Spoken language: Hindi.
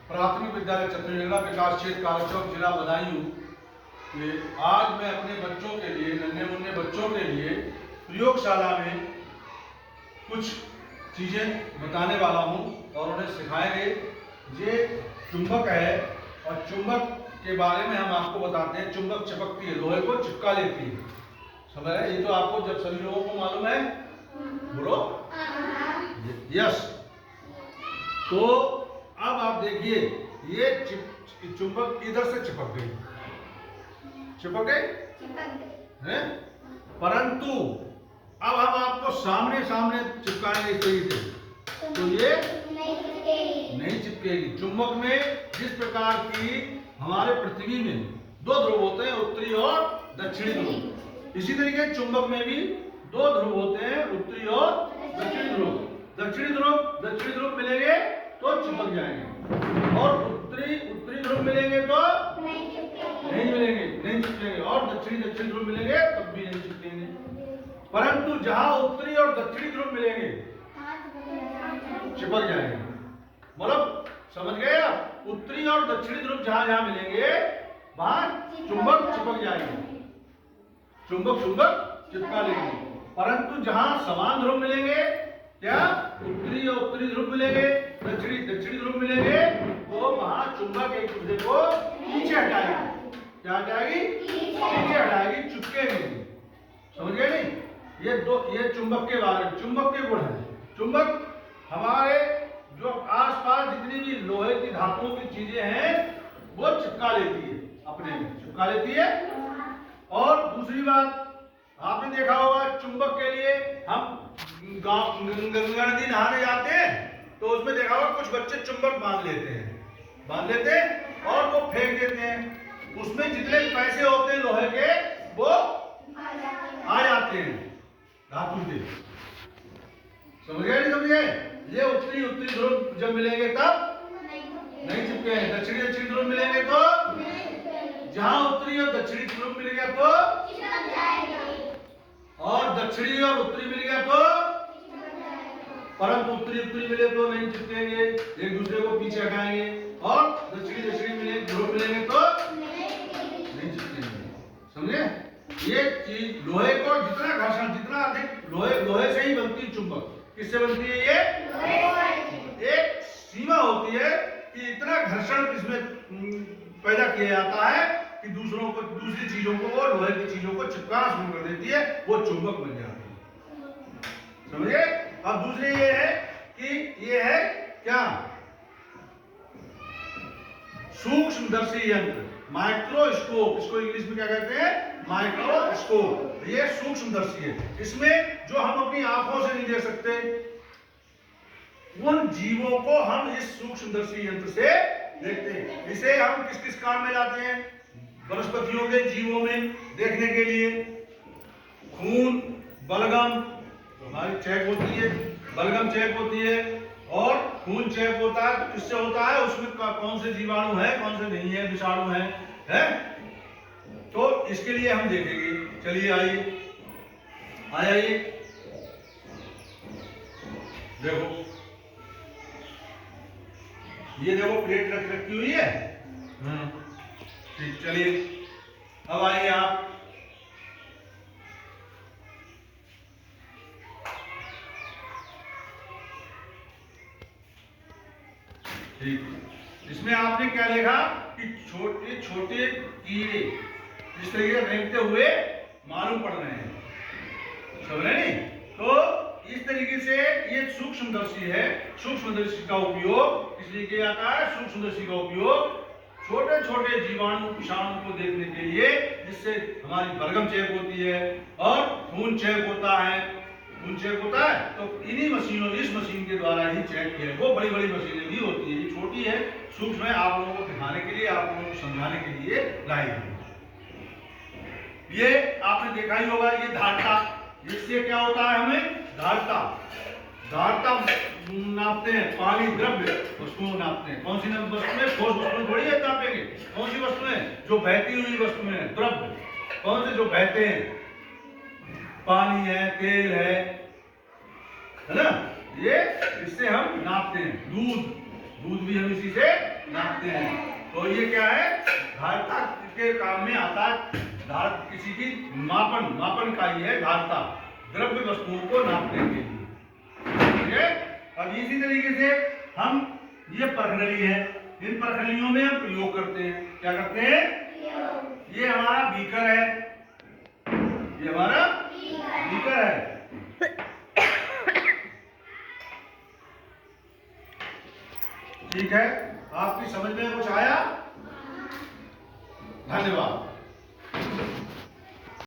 प्राथमिक विद्यालय चतुर्वेला विकास क्षेत्र कालचौक जिला बदायूं के आज मैं अपने बच्चों के लिए, नन्हे मुन्ने बच्चों के लिए प्रयोगशाला में कुछ चीज़ें बताने वाला हूं और उन्हें सिखाएंगे। ये चुंबक है और चुंबक के बारे में हम आपको बताते हैं। चुंबक चिपकती है, लोहे को चिपका लेती है। समझ रहे? ये तो आपको जब सभी लोगों को मालूम है, बोलो यस। तो अब आप देखिए, ये चुंबक इधर से चिपक गई है, परंतु अब हम आपको सामने सामने चिपकाएंगे इस तरीके से, तो ये नहीं चिपकेगी। चुंबक में जिस प्रकार की हमारे पृथ्वी में दो ध्रुव होते हैं, उत्तरी और दक्षिणी ध्रुव, इसी तरीके चुंबक में भी दो ध्रुव होते हैं, उत्तरी और दक्षिणी ध्रुव। दक्षिणी ध्रुव मिलेंगे तो चिपक जाएंगे और उत्तरी ध्रुव मिलेंगे तो नहीं मिलेंगे, नहीं चिपकेंगे, और दक्षिणी ध्रुव मिलेंगे तब भी नहीं चिपकेंगे। परंतु जहां उत्तरी और दक्षिणी ध्रुव मिलेंगे चिपक जाएंगे। मतलब समझ गए आप? उत्तरी और दक्षिणी ध्रुव जहां जहां मिलेंगे वहां चुंबक चिपक जाएंगे, चुंबक चिपका लेंगे। परंतु जहां समान ध्रुव मिलेंगे, क्या उत्तरी और उत्तरी ध्रुव मिलेंगे, दक्षिणी ध्रुव मिलेंगे, तो वहां चुंबक एक दूसरे को नीचे हटाएगी। क्या हटाएगी? नीचे हटाएगी, चिपकेगी। समझ गए नहीं? ये चुंबक के बारे में, चुंबक के गुण हैं। चुंबक हमारे जो आसपास जितनी भी लोहे की धातुओं की चीजें हैं वो चिपका लेती है, अपने में चिपका लेती है। और दूसरी बात आपने देखा होगा, चुंबक के लिए हम गंगा नदी नहाने जाते हैं तो उसमें देखा होगा कुछ बच्चे चुंबक बांध लेते हैं और वो फेंक देते हैं। उसमें जितने पैसे होते हैं लोहे के वो आ जाते हैं धातु के। समझ गए नहीं समझ गए? ये उत्तरी ध्रुव जब मिलेंगे तब नहीं चिपके। दक्षिणी ध्रुव मिलेंगे तो, जहां उत्तरी और दक्षिणी ध्रुव मिलेगा तो, और दक्षिणी और उत्तरी मिल गया तो, परंतु उत्तरी मिले तो नहीं चिपकेंगे, एक दूसरे को पीछे हटाएंगे। और दक्षिणी ध्रुव मिलेंगे तो नहीं चिपकेंगे। समझे? ये चीज लोहे को जितना घर्षण, जितना अधिक लोहे से ही बनती है चुंबक। किससे बनती है? ये एक सीमा होती है कि इतना घर्षण इसमें पैदा किया जाता है कि दूसरी चीजों को, लोहे की चीजों को चिपकाना शुरू कर देती है, वो चुंबक बन जाती है। समझिए? अब दूसरी ये है कि ये है क्या? सूक्ष्मदर्शी यंत्र, माइक्रोस्कोप। इसको इंग्लिश में क्या कहते हैं? माइक्रोस्कोप। ये सूक्ष्मदर्शी है। इसमें जो हम अपनी आंखों से नहीं देख सकते, उन जीवों को हम इस सूक्ष्मदर्शी यंत्र से देखते हैं। इसे हम किस किस काम में लाते हैं? वनस्पतियों के जीवों में देखने के लिए। खून, बलगम हमारी चेक होती है, बलगम चेक होती है, और खून चेक होता है। तो किससे होता है? उसमें कौन से जीवाणु है, कौन से नहीं है, विषाणु है? तो इसके लिए हम देखेंगे। चलिए आइए देखो, ये देखो प्लेट रखी हुई है। ठीक, चलिए अब आइए आप। ठीक, इसमें आपने क्या लिखा कि छोटे छोटे कीड़े इस तरीके से रेंगते हुए मालूम पड़ रहे हैं। समझ रहे नहीं? तो इस तरीके से ये सूक्ष्मदर्शी है। सूक्ष्मदर्शी का उपयोग इसलिए किया जाता है, सूक्ष्मदर्शी का उपयोग छोटे छोटे जीवाणु, विषाणु को देखने के लिए, जिससे हमारी बलगम चेक होती है और खून चेक होता है। खून चेक होता है तो इन्हीं मशीनों, इस मशीन के द्वारा ही चेक किया। वो बड़ी बड़ी मशीनें भी होती है, ये छोटी है, सूक्ष्म है, आप लोगों को दिखाने के लिए, आप लोगों को समझाने के लिए लाई गई। ये आपने देखा ही होगा, ये धारता। इससे क्या होता है? हमें धारता नापते हैं। पानी द्रव्य वस्तुओं नापते हैं। कौन सी वस्तु में? ठोस वस्तु में थोड़ी है नापेंगे। कौन सी वस्तु में? जो बहती हुई वस्तु में द्रव्य। कौन से? जो बहते हैं। पानी है, तेल है ना? ये इससे हम नापते हैं। दूध भी हम इसी से नापते हैं। तो ये क्या है, धारिता के काम में आता है। किसी की मापन इकाई है धारिता, द्रव्य वस्तुओं को नापने के लिए। ठीक है। अब इसी तरीके से हम, ये परखनली है, इन परखलियों में हम प्रयोग करते हैं। क्या करते हैं? ये हमारा बीकर है, ये हमारा बीकर है। ठीक है, आपकी समझ में कुछ आया? धन्यवाद।